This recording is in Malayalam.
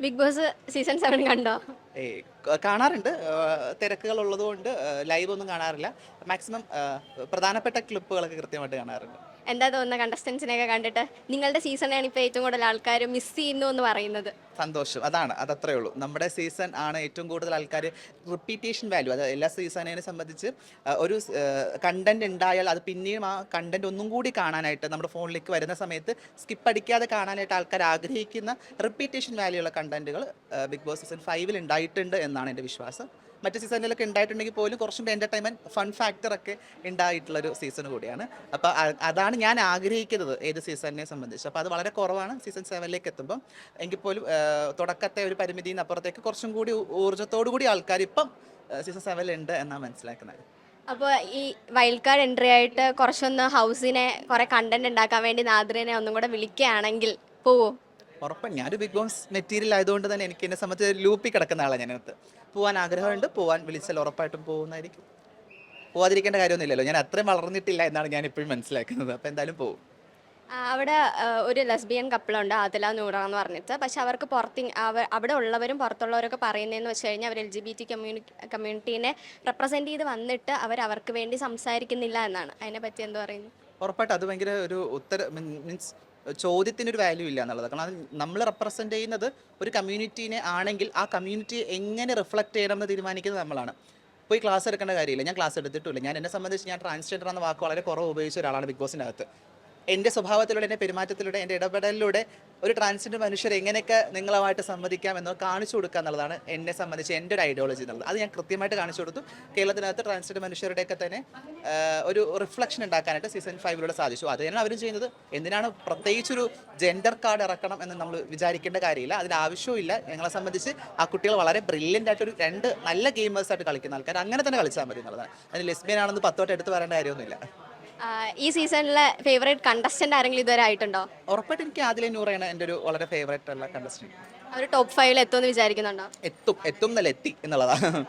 ബിഗ് ബോസ് സീസൺ 7 കണ്ടോ? കാണാറുണ്ട്. തിരക്കുകൾ ഉള്ളതുകൊണ്ട് ലൈവ് ഒന്നും കാണാറില്ല. മാക്സിമം പ്രധാനപ്പെട്ട ക്ലിപ്പുകളൊക്കെ കൃത്യമായിട്ട് കാണാറുണ്ട്. എന്താ തോന്നുന്നത് കണ്ടസ്റ്റൻസിനെയൊക്കെ കണ്ടിട്ട്? നിങ്ങളുടെ സീസണെയാണ് ഇപ്പോൾ ഏറ്റവും കൂടുതൽ ആൾക്കാർ മിസ് ചെയ്യുന്നു എന്ന് പറയുന്നത്. സന്തോഷം. അതത്രേ ഉള്ളൂ. നമ്മുടെ സീസൺ ആണ് ഏറ്റവും കൂടുതൽ ആൾക്കാർ റിപ്പീറ്റേഷൻ വാല്യൂ, അത് എല്ലാ സീസണിനെ സംബന്ധിച്ച് ഒരു കണ്ടന്റ് ഉണ്ടായാൽ അത് പിന്നെയും ആ കണ്ടന്റ് ഒന്നും കൂടി കാണാനായിട്ട് നമ്മുടെ ഫോണിലേക്ക് വരുന്ന സമയത്ത് സ്കിപ്പ് അടിക്കാതെ കാണാനായിട്ട് ആൾക്കാർ ആഗ്രഹിക്കുന്ന റിപ്പീറ്റേഷൻ വാല്യൂ ഉള്ള കണ്ടന്റുകൾ ബിഗ് ബോസ് സീസൺ 5 ഉണ്ടായിട്ടുണ്ട് എന്നാണ് എൻ്റെ വിശ്വാസം. മറ്റ് സീസണിലൊക്കെ ഉണ്ടായിട്ടുണ്ടെങ്കിൽ പോലും കുറച്ചും കൂടി എൻ്റർടൈൻമെൻറ്റ് ഫൺ ഫാക്ടറൊക്കെ ഉണ്ടായിട്ടുള്ളൊരു സീസൺ കൂടിയാണ്. അപ്പോൾ അതാണ് ഞാൻ ആഗ്രഹിക്കുന്നത് ഏത് സീസണിനെ സംബന്ധിച്ച്. അപ്പോൾ അത് വളരെ കുറവാണ് സീസൺ 7ലേക്ക് എത്തുമ്പം. എങ്കിൽ പോലും തുടക്കത്തെ ഒരു പരിമിതിയിൽ നിന്ന് അപ്പുറത്തേക്ക് കുറച്ചും കൂടി ഊർജ്ജത്തോടു കൂടി ആൾക്കാർ ഇപ്പം സീസൺ 7 ഉണ്ട് എന്നാണ് മനസ്സിലാക്കുന്നത്. അപ്പോൾ ഈ വൈൽഡ് കാർഡ് എൻട്രി ആയിട്ട് കുറച്ചൊന്ന് ഹൗസിനെ കുറേ കണ്ടന്റ് ഉണ്ടാക്കാൻ വേണ്ടി നാദ്രിനെ ഒന്നും കൂടെ വിളിക്കുകയാണെങ്കിൽ പോവോ? ഉറപ്പാണ്. ഞാനൊരു ബിഗ് ബോസ് മെറ്റീരിയൽ ആയതുകൊണ്ട് തന്നെ എനിക്ക് എന്നെ സംബന്ധിച്ച് ലൂപ്പിൽ കിടക്കുന്ന ആളാണ് ഞാനകത്ത്. പോകാൻ ആഗ്രഹമുണ്ട്, പോകാൻ വിളിച്ചാൽ ഉറപ്പായിട്ടും പോകുന്നതായിരിക്കും. പോകാതിരിക്കേണ്ട കാര്യമൊന്നുമില്ലല്ലോ. ഞാൻ അത്രയും വളർന്നിട്ടില്ല എന്നാണ് ഞാൻ ഇപ്പോഴും മനസ്സിലാക്കുന്നത്. അപ്പോൾ എന്തായാലും പോകും. അവിടെ ഒരു ലെസ്ബിയൻ കപ്പിളുണ്ട്, ആദില നൂറ എന്ന് പറഞ്ഞിട്ട്. പക്ഷെ അവർക്ക് അവിടെ ഉള്ളവരും പുറത്തുള്ളവരൊക്കെ പറയുന്നതെന്ന് വെച്ച് കഴിഞ്ഞാൽ അവർ LGBT കമ്മ്യൂണിറ്റീനെ റെപ്രസെൻറ്റ് ചെയ്ത് വന്നിട്ട് അവർക്ക് വേണ്ടി സംസാരിക്കുന്നില്ല എന്നാണ്. അതിനെപ്പറ്റി എന്ത് പറയുന്നു? ഉറപ്പായിട്ടും അത് ഭയങ്കര ഒരു മീൻസ് ചോദ്യത്തിനൊരു വാല്യൂ ഇല്ല എന്നുള്ളത്. കാരണം അത് നമ്മൾ റെപ്രസെൻ്റ് ചെയ്യുന്നത് ഒരു കമ്മ്യൂണിറ്റീനെ ആണെങ്കിൽ ആ കമ്മ്യൂണിറ്റി എങ്ങനെ റിഫ്ലക്റ്റ് ചെയ്യണമെന്ന് തീരുമാനിക്കുന്നത് നമ്മളാണ്. പോയി ക്ലാസ് എടുക്കേണ്ട കാര്യമില്ല. ഞാൻ ക്ലാസ് എടുത്തിട്ടില്ല. എന്നെ സംബന്ധിച്ച് ഞാൻ ട്രാൻസ്ജെൻഡർ എന്ന വാക്ക് വളരെ കുറവ് ഉപയോഗിച്ച ഒരാളാണ് ബിഗ് ബോസിൻ്റെ അകത്ത്. എൻ്റെ സ്വഭാവത്തിലൂടെ, എൻ്റെ പെരുമാറ്റത്തിലൂടെ, എൻ്റെ ഇടപെടലിലൂടെ ഒരു ട്രാൻസ്ജെൻഡർ മനുഷ്യർ എങ്ങനെയൊക്കെ നിങ്ങളുമായിട്ട് സംവദിക്കാം എന്നോ കാണിച്ചു കൊടുക്കുക എന്നുള്ളതാണ് എന്നെ സംബന്ധിച്ച് എൻ്റെ ഒരു ഐഡിയോളജി എന്നുള്ളത്. അത് ഞാൻ കൃത്യമായിട്ട് കാണിച്ചു കൊടുത്തു. കേരളത്തിനകത്ത് ട്രാൻസ്ജെൻഡർ മനുഷ്യരുടെയൊക്കെ തന്നെ ഒരു റിഫ്ലക്ഷൻ ഉണ്ടാക്കാനായിട്ട് സീസൺ 5 സാധിച്ചു. അത് തന്നെയാണ് അവരും ചെയ്യുന്നത്. എന്തിനാണ് പ്രത്യേകിച്ചൊരു ജെൻഡർ കാർഡ് ഇറക്കണം എന്ന് നമ്മൾ വിചാരിക്കേണ്ട കാര്യമില്ല. അതിന് ആവശ്യവും ഇല്ല. ഞങ്ങളെ സംബന്ധിച്ച് ആ കുട്ടികൾ വളരെ ബ്രില്യൻ്റ് ആയിട്ട് ഒരു രണ്ട് നല്ല ഗെയിമേഴ്സായിട്ട് കളിക്കുന്ന ആൾക്കാർ അങ്ങനെ തന്നെ കളിച്ചാൽ മതി എന്നുള്ളതാണ്. അതിന് ലെസ്ബിയൻ ആണെന്ന് 10 വട്ടം എടുത്ത് പറയേണ്ട കാര്യമൊന്നുമില്ല. ഈ സീസണിലെ ഫേവറേറ്റ് കണ്ടസ്റ്റന്റ് ആരെങ്കിലും ഇതുവരെ ആയിട്ടുണ്ടോ? ഉറപ്പായിട്ടും എനിക്ക് ആദിലെ നൂറയാണ് എൻ്റെ ഒരു വളരെ ഫേവറേറ്റ് ഉള്ള കണ്ടസ്റ്റൻറ്റ്. അവർ ടോപ്പ് 5 എത്തുമെന്ന് വിചാരിക്കുന്നുണ്ടോ? എത്തും എന്നല്ല, എത്തി എന്നുള്ളതാണ്.